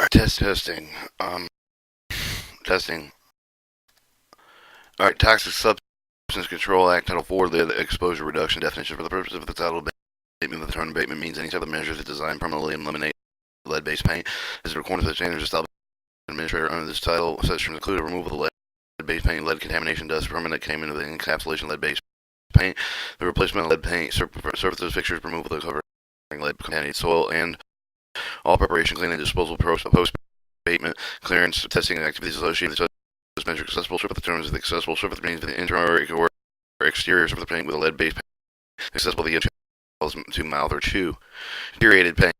Testing. Testing. Alright, Toxic Substance Control Act, Title 4, the exposure reduction definition. For the purpose of the title abatement, the term abatement means any type of measure to design permanently eliminate lead-based paint. As according to the standards established by the administrator under this title, such terms include removal of lead-based paint, lead contamination, dust, permanent containment of the encapsulation of lead-based paint, the replacement of lead paint, surfaces, fixtures, removal of covering lead contaminated soil, and all preparation, cleaning, disposal, post-abatement, clearance, testing activities associated with this measure accessible surface. The terms of the accessible surface means the internal or exterior surface of the paint with a lead-based paint accessible to the to mouth or chew. Deteriorated paint.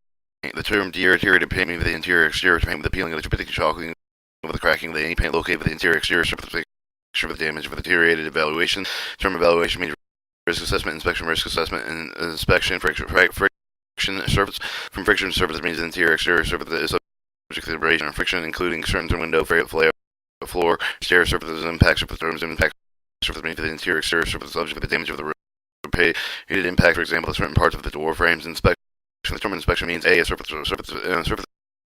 The term deteriorated paint means the interior exterior paint with the peeling of the tubic chalking with the cracking of any paint located with the interior exterior surface of the picture of the damage. For the deteriorated evaluation, the term evaluation means risk assessment, inspection, risk assessment, and inspection, friction surface. From friction surface means the interior exterior surface is subject to abrasion and friction, including certain window, flare, floor, stair surfaces, impact surface. Terms impact surface means the interior exterior surface is subject to the damage of the repeated impact, for example, certain parts of the door frames. Inspection. The term inspection means a surface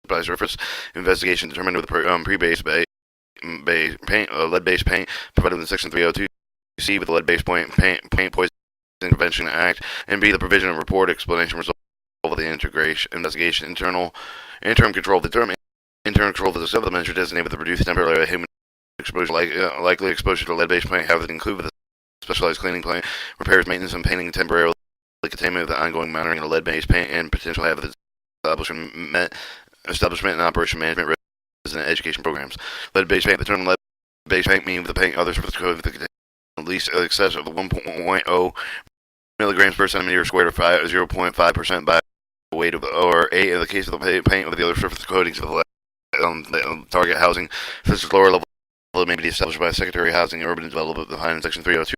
by surface investigation determined with pre-based paint, lead-based paint provided in Section 302. C with the lead-based paint poisoning prevention act, and B the provision of report explanation result of the investigation interim control. The term interim control is a civil measure designated with the reduced temporary human exposure, likely exposure to lead-based paint, have it include with a specialized cleaning plant, repairs, maintenance, and painting temporarily containment of the ongoing monitoring of lead-based paint, and potentially have the establishment and operation management resident education programs. Lead-based paint. The term lead-based paint means the paint other surface code that contain at least excess of 1.0 milligrams per centimeter squared or 0.5% by weight of the, or 8 in the case of the paint of the other surface coatings of the target housing. Such as lower level may be established by Secretary of Housing and Urban Development defined in Section 302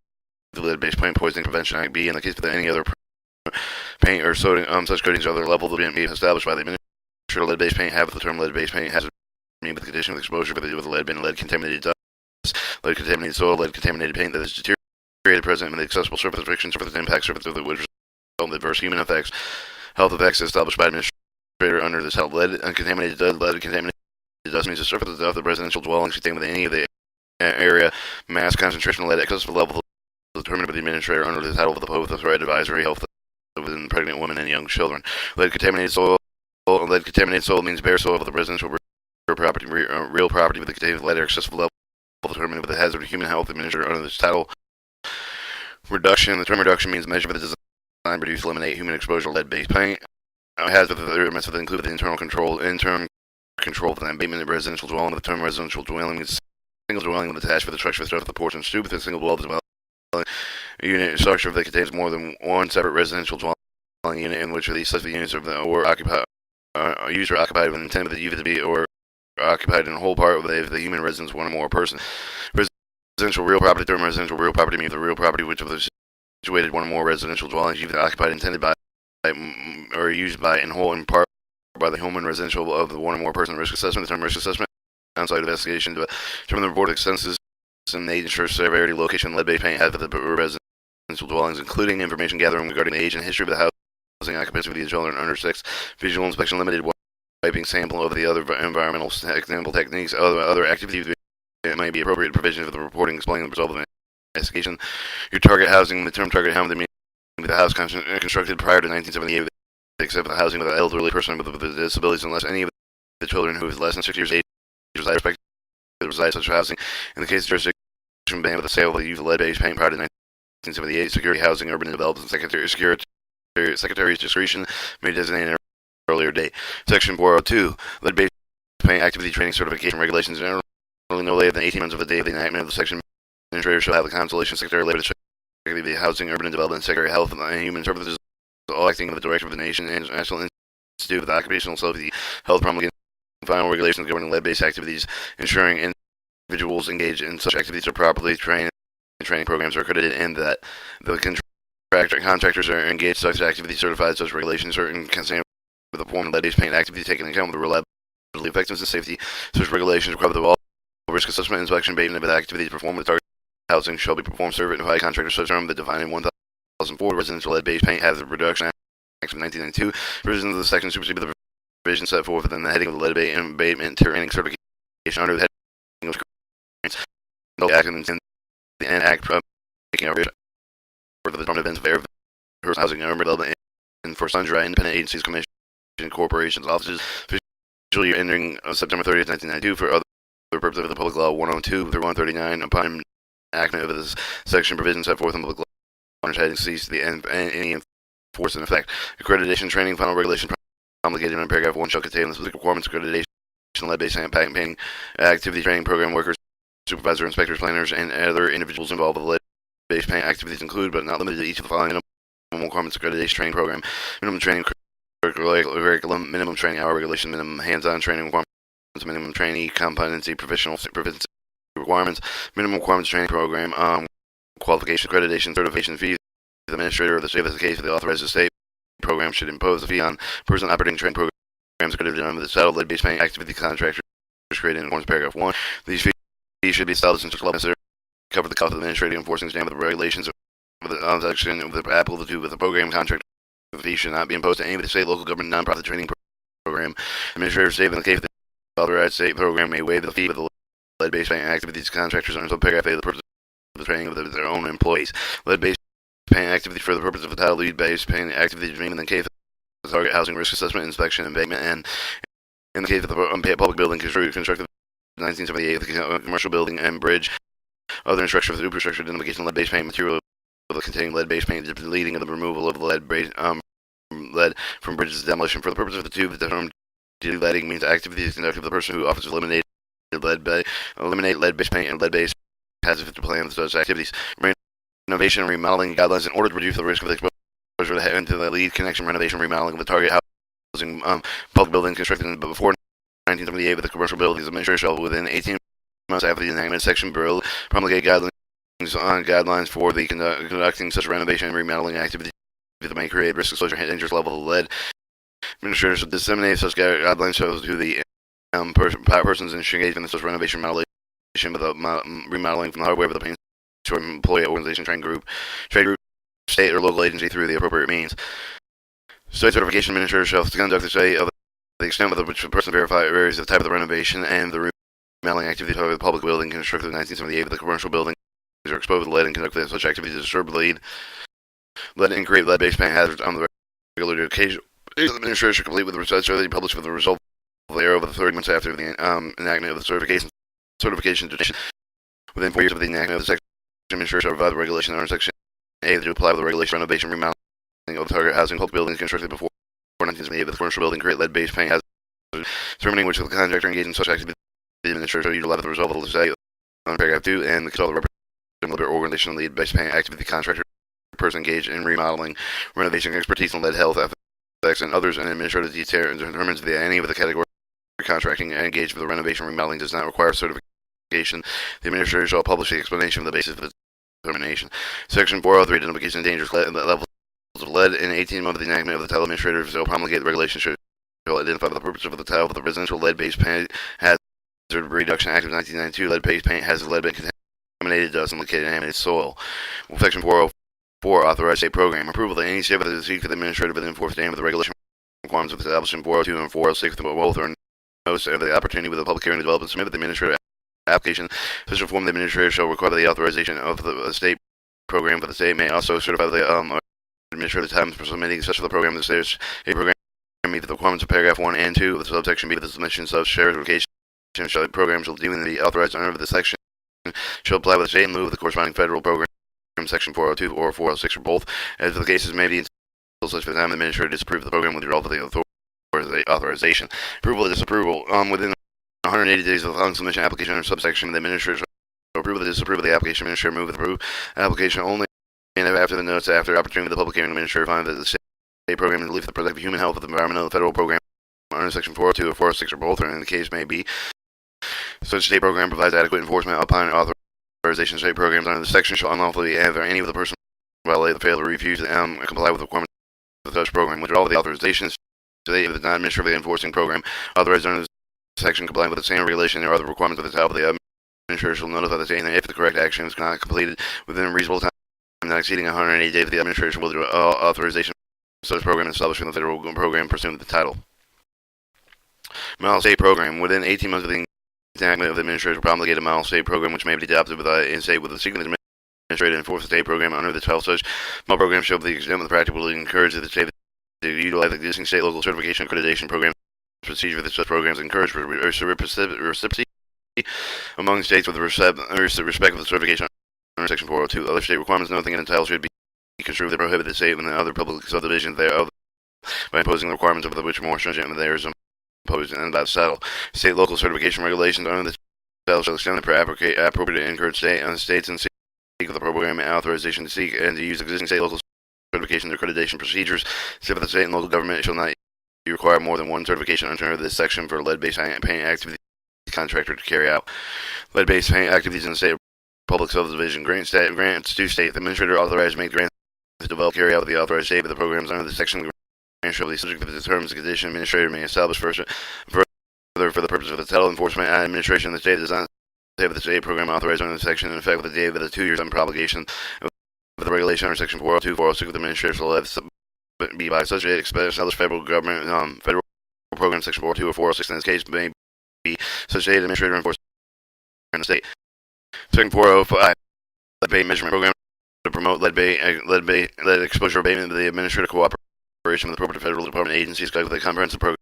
of the Lead-Based Paint Poisoning Prevention Act. B in the case of any other paint or sodium such coatings of other level that be established by the administrator. Lead-based paint have the term lead-based paint has mean with the condition of exposure with lead and lead contaminated dust, lead contaminated soil, lead contaminated paint that is deteriorated present in the accessible surface, friction surface, impact surface that would result in adverse human effects, health effects established by administrator under this health. Lead contaminated dust means the surface of the residential dwellings contained within any of the area mass concentration of lead accessible level determined by the administrator under the title of the POVE, the Threat Advisory Health within pregnant women and young children. Lead contaminated soil means bare soil of the residential real property with the contained lead or accessible level determined with the hazard of human health administered under this title. Reduction. The term reduction means measure for the design, reduce, eliminate human exposure to lead-based paint. Hazard of the method include the internal control of the abatement of residential dwelling. The term residential dwelling means single dwelling attached with the structure of the porch and stoop within a single dwelling unit structure that contains more than one separate residential dwelling unit in which these such units or occupied used or occupied with intent of the unit to be or occupied in a whole part of the human residence one or more person. Residential real property. Term residential real property means the real property which of situated one or more residential dwellings either occupied intended by or used by in whole and part by the home and residential of the one or more person. Risk assessment. The term risk assessment outside investigation to determine the report expenses and the age and severity, location, lead-based paint have the residential dwellings, including information gathering regarding the age and history of the housing occupancy of the children under 6, visual inspection, limited wiping sample of the other environmental sample techniques, other activities that might be appropriate provision for the reporting, explaining the result of the investigation. Your target housing. The term target housing means the house constructed prior to 1978, except for the housing of an elderly person with disabilities, unless any of the children who is less than 6 years age reside respectively reside such housing. In the case of jurisdiction ban with the sale of the use of lead-based paint prior to 1978, Security Housing, Urban Development, Secretary's discretion may designate an earlier date. Section 402, lead-based paint activity training certification regulations. Generally, no later than 18 months of the day of the enactment of the section, administrator shall have the Constellation Secretary of Labor, Secretary of the Housing, Urban Development, Secretary of Health and Human Services, all acting under the direction of the nation and National Institute of Occupational Safety, Health promulgating final regulations governing lead-based activities, ensuring individuals engaged in such activities are properly trained and training programs are accredited, and that the contractors are engaged in such activities certified such regulations certain consent with the form of lead-based paint activity taken into account with the reliability, effectiveness, and safety. Such regulations cover all risk assessment, inspection, abatement of activities performed with target housing shall be performed certified contractors such term that defined in 1004 residential lead-based paint hazard reduction Act of 1992. Provisions of the section supersede the provisions set forth within the heading of the lead abatement training certification under the heading of no act and the act making a for the Department of Defense, Housing and Urban Development, and for sundry independent agencies, commissions, corporations, offices, fiscal year ending September 30th, 1992, for other purposes of the Public Law 102 through 139, upon enactment of this section, provisions set forth in Public Law heading cease the any force in effect. Accreditation training, final regulation promulgated in paragraph 1 shall contain the specific requirements, accreditation, lead-based painting activity training program workers, supervisor, inspectors, planners, and other individuals involved with lead-based paint activities include, but not limited to, each of the following minimum requirements: accreditation training program, minimum training curriculum, minimum training hour regulation, minimum hands-on training requirements, minimum trainee competency, professional proficiency requirements, minimum requirements training program, qualification, accreditation, certification fees. The administrator of the state, as the case of the authorized state program, should impose a fee on person operating training programs accredited under the title lead-based paint activity contractor created in accordance with paragraph 1. These fees should be established in such level necessary to cover the cost of administrative enforcing stand with the regulations of the section of the applicable to with the program contract. The fee should not be imposed to any of the state, local government, nonprofit training program. Administrator of state, in the case of the authorized state program, may waive the fee of the lead-based paint activities contractors under subparagraph A, the purpose of the training of their own employees. Lead-based paint activity for the purpose of the title lead-based paint activity in the case of the target housing risk assessment, inspection, and abatement, and in the case of the public building constructed in 1978, the commercial building and bridge, other infrastructure of the superstructure, identification of lead-based paint material containing lead-based paint, leading of the removal of the lead from bridges demolition. For the purpose of the tube, the term de-leading means activities conducted by the person who offers to eliminate lead-based paint and lead-based hazardous to plan such activities. Renovation and remodeling guidelines in order to reduce the risk of exposure into the lead connection, renovation, remodeling of the target housing public building constructed before 1978 with the commercial buildings. Administration shall, within 18 months after the enactment section, promulgate guidelines for the conducting such renovation and remodeling activities that may create risk exposure and dangerous level of lead. Administrators should disseminate such guidelines to the persons engaged in such renovation remodeling with the remodeling from the hardware of the paint to employee organization, trade group, state or local agency through the appropriate means. Site certification administrators shall conduct the study of the extent with which the person varies the type of the renovation and the remodeling activity of the public building constructed in 1978 with the commercial building are exposed to lead and conduct such activities to disturb lead and create lead-based paint hazards on the regular occasion. The administrator should complete with the research study published with the result of the error over the 30 months after the enactment of the certification tradition. Within 4 years of the enactment of the section, the administrator shall provide the regulation under section A to apply with the regulation renovation remodeling of the target housing public buildings constructed before 1978 with the commercial building create lead-based paint hazards, determining which of the contractor engaged in such activity the administrator shall utilize the result of the study on paragraph 2 and consult the representative organization lead-based paint activity contractor person engaged in remodeling, renovation, expertise in lead health effects, and others, and administrative detail determines that any of the category contracting engaged with the renovation remodeling does not require certification. The administrator shall publish the explanation of the basis of the determination. Section 403, identification of dangerous levels of lead. In 18 months of the enactment of the title, administrator shall promulgate the regulation shall identify the purpose of the title of the Residential Lead-Based Paint Hazard Reduction Act of 1992. Lead-based paint has lead-based contaminated dust and located in contaminated soil. Section 404, authorized state program. Approval of any state of the seek for the administrator within 4th stand with the regulation requirements of established in 402 and 406 both are notice of the opportunity with the public hearing to develop and submit the administrative application. Such a form the administrator shall require the authorization of the state program for the state may also certify the administrative times for submitting such of the program. The state program meet the requirements of paragraph 1 and 2 of the subsection B of the submission of certification program shall deem to be authorized under the section shall apply with the state in lieu of the corresponding federal program section 402 or 406 for both, as the cases may be until such time the administrator disapprove the program with the result of the authorization. Approval or disapproval. Within 180 days of the following submission application under subsection, the administrator shall approve or disapprove of the application. Administrator move with approve application only, and after the notice after opportunity of the public hearing, the administrator find that the state program is for the protection of human health of the environment of the federal program under section 402 or 406 or both, or in the case may be such state program provides adequate enforcement upon authorization. State programs under the section shall unlawfully have any of the person violate, fail, or refuse to comply with the requirements of such program. Withdrawal of the authorizations today if it's not administratively enforcing program authorized under the section complying with the same regulation or other requirements of the title of the administrator shall notify the state if the correct action is not completed within a reasonable time not exceeding 180 days. The administration will do authorization of such program establishing the federal program pursuant to the title. Model State Program. Within 18 months of the enactment of the administration promulgated Model State Program, which may be adopted in state with the sequence administrator to enforce the state program under the 12 such model programs shall be the extent of the practical encourage the state to utilize the existing state local certification accreditation programs procedure for the such programs encourage reciprocity among states with respect of the certification under Section 402. Other state requirements nothing in the title should be construed to prohibit the state and the other public subdivisions thereof by imposing the requirements of which more stringent than theirs imposed and by the title. State local certification regulations under the title shall extend the appropriate and encourage states and seek the program and authorization to seek and to use existing state local certification accreditation procedures. Except for the state and local government shall not require more than one certification under this section for lead-based paint activities contractor to carry out. Lead-based paint activities in the state public subdivision grants to state. The administrator authorized to make grants to develop carry out the authorized state of the programs under the section. The grant shall be subject to the terms and conditions administrator may establish further for the purpose of the title enforcement and administration of the state does not have the state program authorized under the section in effect with the date of the 2 years on promulgation of the regulation under Section 402, 406 of the administration shall have be by such a established federal government federal program Section 402 or 406 in this case may be such state administrator enforcement in the state. Section 405 lead bait measurement program to promote lead exposure abatement of the administrative cooperation with the appropriate federal department agencies with a comprehensive program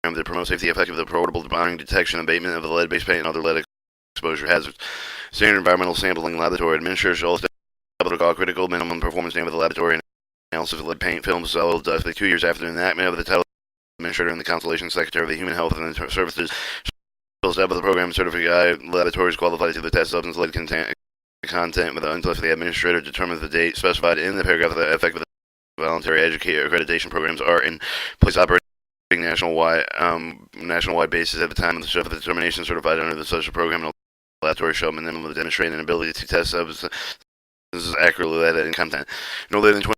that promotes safety effective the portable monitoring detection and abatement of the lead-based paint and other lead exposure hazards. Standard environmental sampling laboratory administrators shall establish a critical minimum performance standard of the laboratory analysis of lead paint films sold 2 years after the enactment of the title. Administrator and the Constellation Secretary of the Human Health and Services shall establish the program certified laboratories qualified to the test substance lead content with until the administrator determines the date specified in the paragraph of the effective voluntary educator accreditation programs are in place operating nationwide basis at the time of the determination certified under the social program. And laboratory shall minimum demonstrate an ability to test substances accurately lead in content. No later than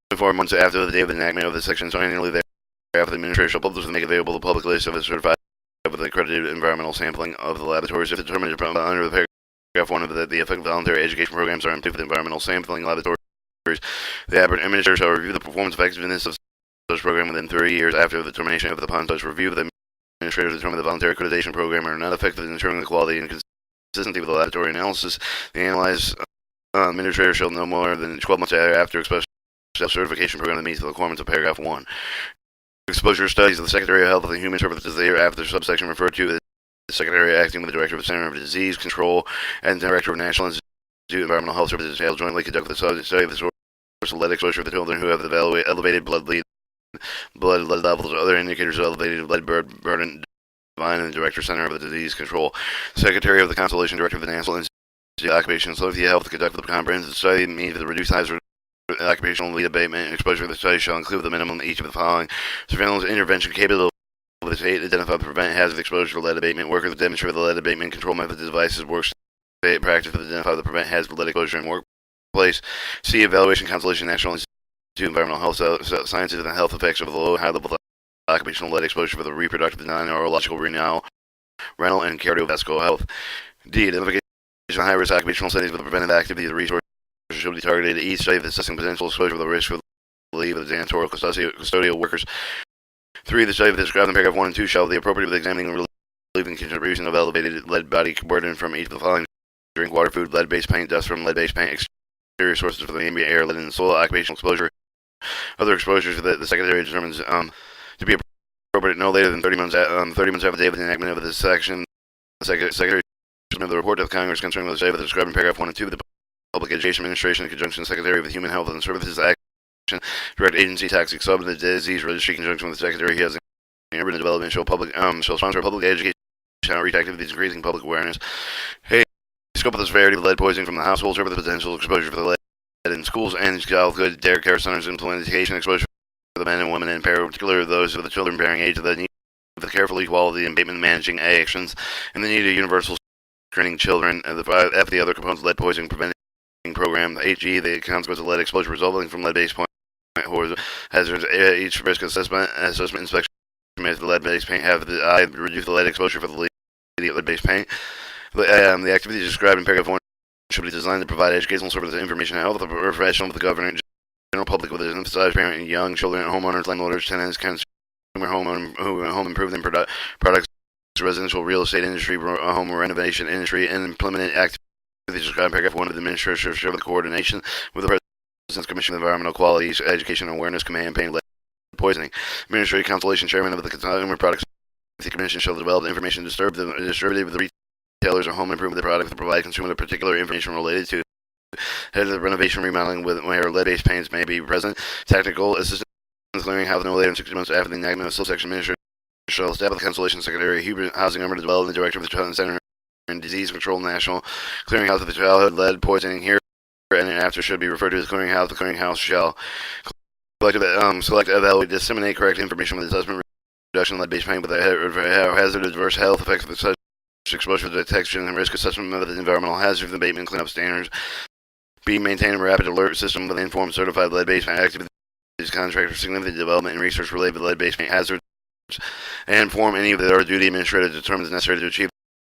24 months after the date of the enactment of the section, so annually thereafter, the administrator shall publish and make available the public list of the certified with the accredited environmental sampling of the laboratories if determined under the paragraph 1 of the effective voluntary education programs are in place with environmental sampling laboratories. The administrator shall review the performance effectiveness of such program within 3 years after the termination of the upon such review. The administrator determine the voluntary accreditation program are not effective in ensuring the quality and consistency of the laboratory analysis. The analyzed administrator shall no more than 12 months after express certification program that meets the requirements of paragraph 1. Exposure studies of the Secretary of Health and Human Services thereafter subsection referred to as the Secretary acting with the Director of the Center of Disease Control and Director of National Institute of Environmental Health Services shall jointly conduct the study of the source of lead exposure for the children who have elevated blood levels or other indicators of elevated lead burden defined in the Director Center of the Disease Control. Secretary of the Constellation Director of the National Institute of Occupational Safety and Health to conduct the comprehensive study means for the reduced hazard occupational lead abatement and exposure of the study shall include the minimum each of the following: surveillance intervention capable of the state identify prevent hazard exposure to lead abatement, workers demonstrate the lead abatement control methods devices works state practice to identify the prevent hazard lead exposure in workplace. C, evaluation Constellation National Institute of Environmental Health Sciences and health effects of the low and high level of occupational lead exposure for the reproductive, non-neurological, renal, and cardiovascular health. D, identification of high-risk occupational settings with the preventive activities. The resources should be targeted at each study of assessing potential exposure with the risk for the leave of the janitorial custodial workers. 3, the study of described in paragraph 1 and 2 shall be appropriate with examining and relieving contribution of elevated lead body burden from each of the following: drink water, food, lead-based paint, dust from lead-based paint, exterior sources for the ambient air, lead in the soil, occupational exposure. Other exposures that the Secretary determines to be appropriate no later than 30 months after the date of the enactment of this section. The Secretary shall submit the report to the Congress concerning the study of described in paragraph 1 and 2 of the Public Education Administration in conjunction with the Secretary of the Human Health and Services Action, Direct Agency, Toxic Substance Disease Registry, in conjunction with the Secretary he has in urban development shall sponsor public education outreach activities increasing public awareness. Hey, scope of the severity of lead poisoning from the households over the potential exposure for the lead in schools and childhood dare care centers, implementation exposure for the men and women, in particular those of the children bearing age, of the need for the careful equality and abatement managing actions, and the need of universal screening children, and the other components of lead poisoning preventing program. The HE, the consequence of lead exposure resulting from lead-based point hazards, each risk assessment inspection made the lead-based paint have the eye reduce the lead exposure for the lead-based paint. The activities described in paragraph 1 should be designed to provide educational services, information, and health of the professional, with the government, general public, with an emphasized parent and young children, homeowners, landlords, tenants, consumer home improvement products, residential real estate industry, home renovation industry, and implemented activities described in paragraph 1 of the administrative show the coordination with the President's Commission of Environmental Quality, Education, and Awareness campaign lead poisoning. Administrative Constellation Chairman of the Consumer Products the Commission shall develop the information distributed with the retailers or home improvement products to provide consumers with particular information related to head of the renovation remodeling where lead-based paints may be present. Technical assistance clearing house no later than 60 months after the enactment of subsection ministry shall establish the Constellation Secretary, Human Housing Urban Development Director of the Children's Center and Disease Control National Clearinghouse of the Childhood Lead Poisoning here and after should be referred to as clearinghouse. The clearinghouse shall select, evaluate, disseminate correct information with assessment reduction of lead-based paint with a hazard of adverse health effects of such exposure to detection and risk assessment of the environmental hazards, abatement, cleanup standards. B. Maintain a rapid alert system with informed certified lead-based paint activities contracts for significant development and research related to lead-based paint hazards, and inform any of their duty administrator determines necessary to achieve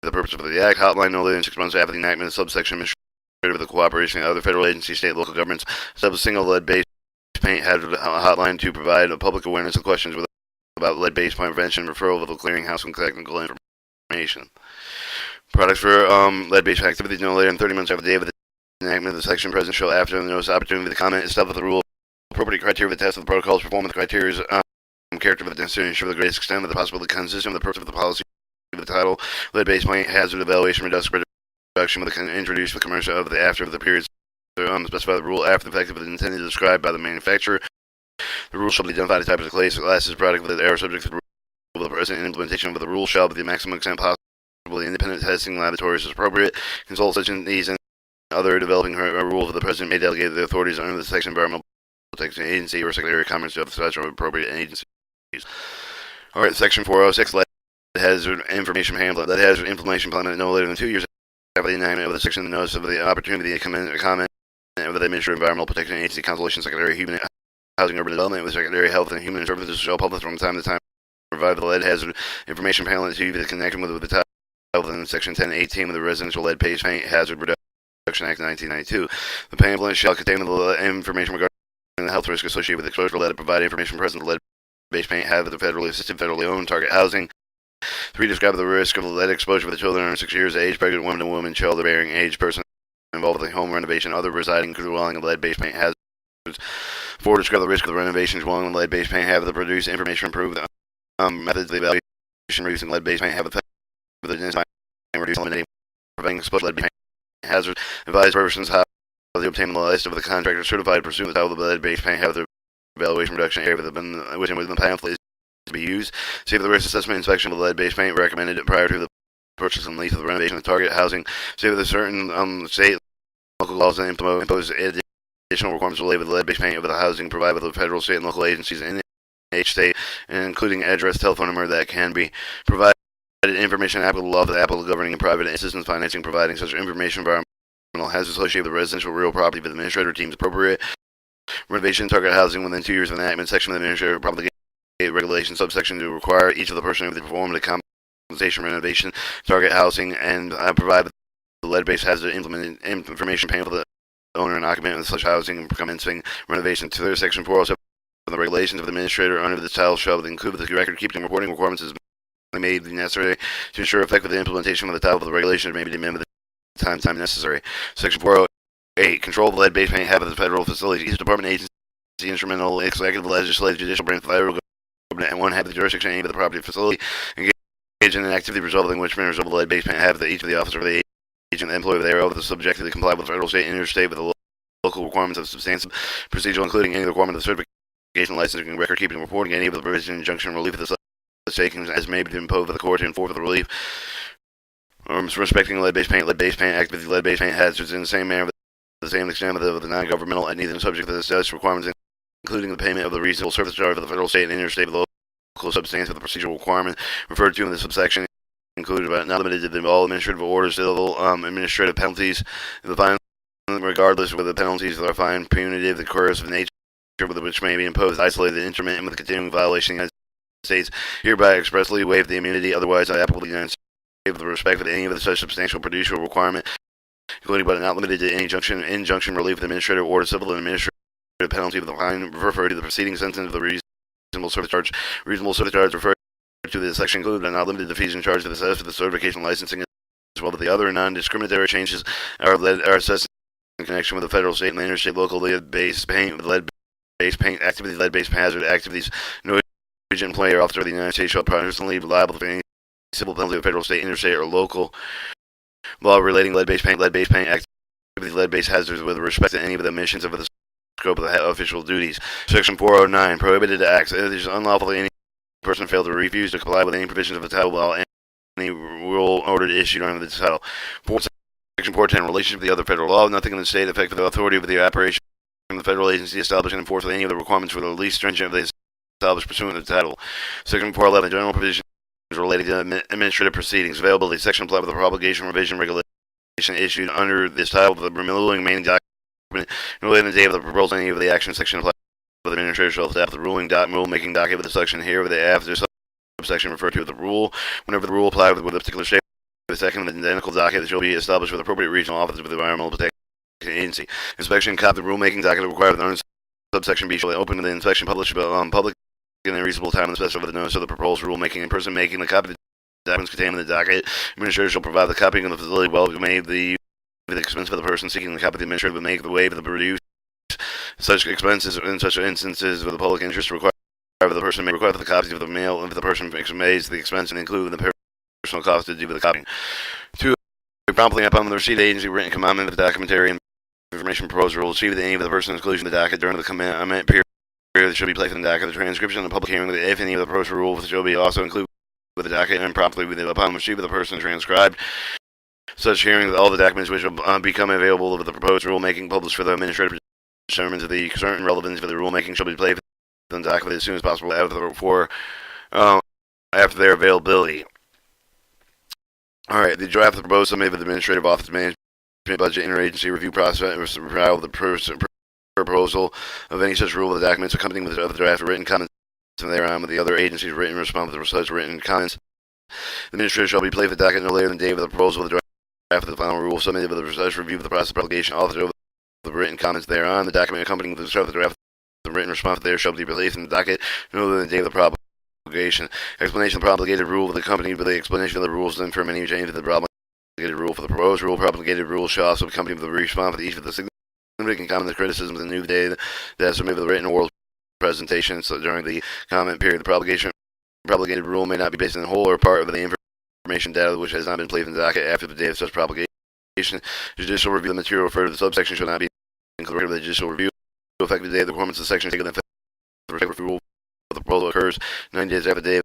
the purpose of the Act. Hotline no later than 6 months after the enactment of subsection administrator with the cooperation of other federal agencies, state, and local governments. Establish a single lead-based paint hazard hotline to provide public awareness of questions about lead-based paint prevention, referral of the clearinghouse, and technical information. Products for lead-based activities no later than 30 months after the day of the enactment of the section. President shall, after the notice opportunity to comment, establish the rule, appropriate criteria for the test of the protocols, performance criteria, character of the necessary to ensure the greatest extent of the possible consistent with the purpose of the policy of the title, lead-based paint hazard evaluation reduction with the introduced with commercial of the after of the periods specify the rule after the effect of the intended described by the manufacturer. The rule shall be identified as type of classes product with the error subject to the rule of the present implementation of the rule shall be the maximum extent possible. The independent testing laboratories as appropriate. Consult such these and other developing rules of the President may delegate the authorities under the section environmental protection agency or Secretary of Commerce to such appropriate agencies. All right, section 406 lead hazard information pamphlet. Lead hazard information pamphlet no later than 2 years after the enactment of the section. The notice of the opportunity to comment of the Administrative Environmental Protection Agency, Constellation Secretary, Human Housing Urban Development, with Secretary of Health and Human Services shall publish from time to time provide the lead hazard information pamphlet to the connection with the title in section 1018 of the Residential Lead-Based Paint Hazard Reduction Act 1992. The pamphlet shall contain the information regarding the health risk associated with exposure to lead, provide information present to lead-based paint, have the federally assisted, federally owned target housing. 3. Describe the risk of lead exposure for the children under 6 years of age, pregnant women and women, child-bearing age person involved with home renovation, other residing dwelling of lead-based paint hazards. 4. Describe the risk of the renovations dwelling in lead-based paint, have the produce information improve the methods of evaluation reducing lead-based paint, have the with the reducing eliminating preventing exposure to lead-based paint hazards. Advise persons how they obtain the list of the contractor certified pursuant to the title of the lead-based paint, have the evaluation reduction area within the pamphlet to be used. See if the risk assessment inspection of the lead-based paint recommended prior to the purchase and lease of the renovation of target housing. See if the certain state and local laws and impose additional requirements related with lead-based paint of the housing provided by the federal, state, and local agencies in each state, and including address, telephone number that can be provided. Information applicable law of the applicable governing and private assistance financing providing such information environmental hazards associated with residential real property for the administrator deems appropriate. Renovation target housing within 2 years of enactment. Section of the administrative promulgate regulation subsection to require each of the person to perform the compensation renovation target housing and provide the lead-based hazard implemented information payment for the owner and occupant of such housing commencing renovation. To their section 407 of the regulations of the administrator under the title shall include the record keeping reporting requirements as made necessary to ensure effective implementation of the title of the regulation may be deemed at the time necessary. Section 408 control of the lead-based paint habit of the federal facilities. Each department, agency, instrumental, executive, legislative, judicial branch, federal government, and one have the jurisdiction of the property facility engage in an activity resulting in which may result of the lead-based paint habit that each of the officer of the agent, the employee thereof, is subject to comply with federal, state, and interstate with the local requirements of substantive procedural, including any requirement of certification, licensing, record keeping, reporting, any of the provision, injunction, relief of the takings as may be imposed by the court to enforce the relief respecting lead-based paint activity, lead-based paint hazards in the same manner, the same extent of the non-governmental and neither subject to the such requirements, including the payment of the reasonable service charge of the federal, state, and interstate with local substance of the procedural requirement referred to in the subsection, included but not limited to all administrative orders, civil administrative penalties, the fine, regardless whether the penalties are fine, punitive, the coercive nature with which may be imposed, isolated, intermittent, with the continuing violation of the United States, hereby expressly waive the immunity otherwise applicable to the United States with respect to any of the such substantial procedural requirement, including but not limited to any injunction, relief of the administrative order, civil and administrative penalty of the fine referred to the preceding sentence of the reasonable service charge referred to this section include but not limited to fees and charges for the certification licensing as well as the other non-discriminatory changes are assessed in connection with the federal, state, and interstate local lead-based paint, lead-based paint activities, lead-based hazard activities. No agent, employee, or officer of the United States shall personally be liable for any civil penalty of federal, state, interstate, or local law relating lead-based paint activities, lead-based hazards with respect to any of the omissions of the scope of the official duties. Section 409, prohibited acts. It is unlawful for any person fail to refuse to comply with any provisions of the title while any rule ordered issued under the title. Section 410, relationship to the other federal law. Nothing in the state affects the authority of the operation of the federal agency established and enforced with any of the requirements for the least stringent of the established pursuant to the title. Section 411, general provisions related to administrative proceedings. Availability. Section apply with the promulgation revision regulation issued under this title of the ruling main document relating to the date of the proposal. Any of the action section apply with the administrator shall establish the rulemaking document with the section here with the after subsection referred to as the rule. Whenever the rule applied with a particular state, the second identical docket shall be established with appropriate regional offices with the Environmental Protection Agency. Inspection copy the rulemaking docket required with subsection B shall open to the inspection published public in a reasonable time and specify the notice of the proposed rulemaking. In person making the copy of the documents contained in the docket, administrator shall provide the copying of the facility well made the expense for the person seeking the copy. The administrator will make the waive of the reduce such expenses in such instances where the public interest required for the person may require the copies of the mail if the person makes the expense and include the personal cost to do with the copying. 2. Promptly upon the receipt of the agency written commandment of the documentary information proposed will receive any of the person's inclusion in the docket during the comment period that should be placed in the docket. The transcription of the public hearing, if any of the proposed rules shall be also included with the docket and promptly upon receipt of the person transcribed such hearing all the documents which will become available of the proposed rulemaking published for the administrative determines of the certain relevance for the rulemaking shall be placed in the document as soon as possible after their availability. Alright, the draft of the proposed summary of the Administrative Office Management Budget Interagency Review Process of the proposal of any such rule of the documents accompanying with the draft written comments thereon with the other agencies written response to such written comments. The Administrator shall be placed in the docket no later than the day of the proposal of the draft of the final rule submitted with the precise review of the process of publication authored over the written comments thereon. The document accompanying with the draft of the written response there shall be placed in the docket no later than the day of the promulgation. Explanation of the promulgated rule of the company with the explanation of the rules then from any change of the promulgated rule for the proposed rule. Promulgated rule shall also accompany with the response for each of the significant comments and criticisms of the new day that submitted with the written oral presentation. So during the comment period, the promulgated rule may not be based on the whole or part of the information data which has not been placed in the docket after the date of such promulgation. Judicial review of the material referred to the subsection shall not be included with the judicial review. Effective date of the performance of the section taken effect the respective rule of the proposal occurs 90 days after the day of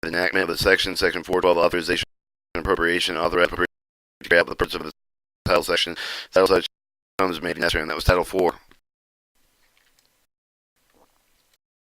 the enactment of the section. Section 412 authorization and appropriation authorized appropriation for the purpose of the title section. Title such terms may be necessary, and that was Title 4.